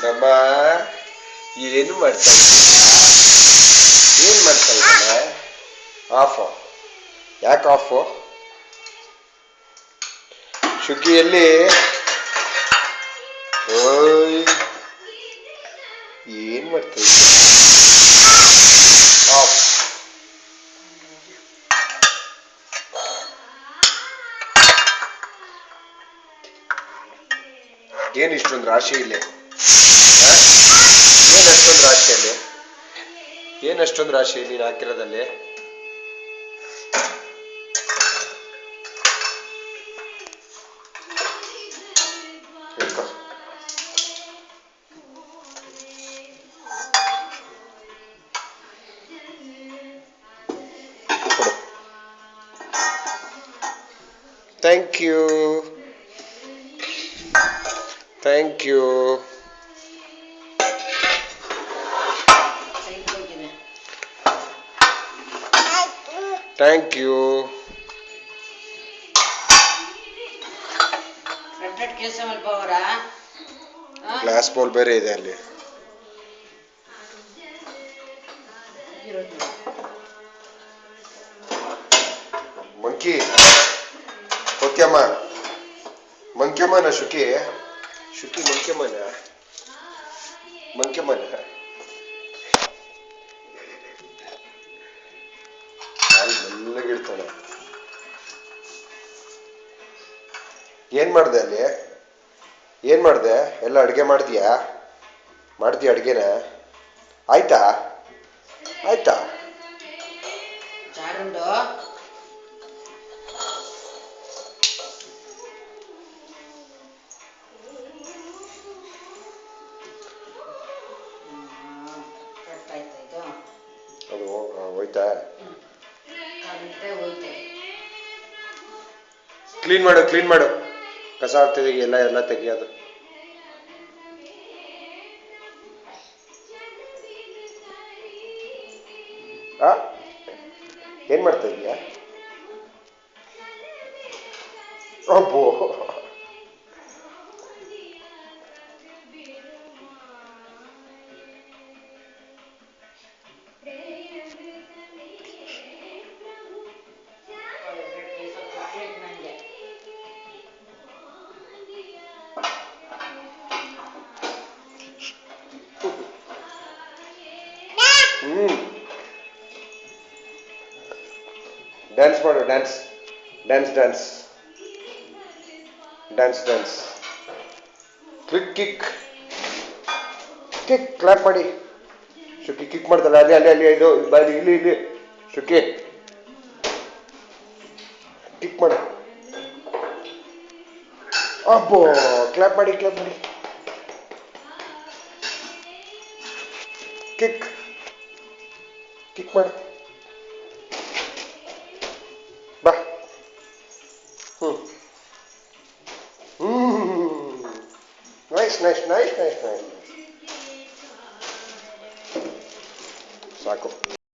ನಮ್ಮ ಏನು ಮಾಡ್ತಾ ಇದ್ದೀರಾ? ಏನು ಮಾಡ್ತಾ ಇದ್ದಾನೆ? ಆಫು ಯಾಕೆ ಆಫು? ಶುಕಿಯಲ್ಲಿ ಓಯ್ ಏನು ಮಾಡ್ತಾ ಇದ್ದೀರಾ? ಆಫ್ ಏನು ಇಷ್ಟೊಂದು ರಾಶಿ ಇಲ್ಲಿ? ಏನು ಅಷ್ಟೊಂದು ರಾಶಿಯಲ್ಲಿ? ಏನು ಅಷ್ಟೊಂದು ರಾಶಿ ನೀನು ಹಾಕಿರೋದಲ್ಲಿ? Thank you thank you thank you. Glass bowl ಬೇರೆ ಇದೆ ಅಲ್ಲಿ. ಮಂಕಿ ಓಕೆಮ್ಮ ಮಂಕ್ಯಮ್ಮನ ಶುಕಿ ಶುಕಿ ಮಂಕ್ಯಮ್ಮನ ಮೆಲ್ಲಗಿರ್ತಾನೆ. ಏನ್ ಮಾಡ್ದೆ ಅಲ್ಲಿ? ಏನ್ ಮಾಡ್ದೆ? ಎಲ್ಲ ಅಡ್ಗೆ ಮಾಡ್ತೀಯಾ ಅಡ್ಗೆನ? ಆಯ್ತಾ ಆಯ್ತಾ? ಅದು ಹೋಯ್ತಾ? ಕ್ಲೀನ್ ಮಾಡು ಕಸ ಆಗ್ತಿದೆ ಎಲ್ಲ ತೆಗಿಯೋದು. ಏನ್ ಮಾಡ್ತಾ ಇದೀಯಾ? ಅಬ್ಬೋ ಡ್ಯಾನ್ಸ್ ಮಾಡು ಡ್ಯಾನ್ಸ್ ಕಿಕ್ ಕ್ಲಾಪ್ ಮಾಡಿ. ಶುಕಿ ಕಿಕ್ ಮಾಡ್ತಲ್ಲ ಅಲ್ಲಿ ಇದು ಬಾಯಿ ಇಲ್ಲಿ ಶುಕಿ ಕಿಕ್ ಮಾಡು. ಅಬ್ಬೋ ಕ್ಲಾಪ್ ಮಾಡಿ ಕಿಕ್ ಮಾಡು. ಬಾ ನೈಸ್ ಸಾಕು.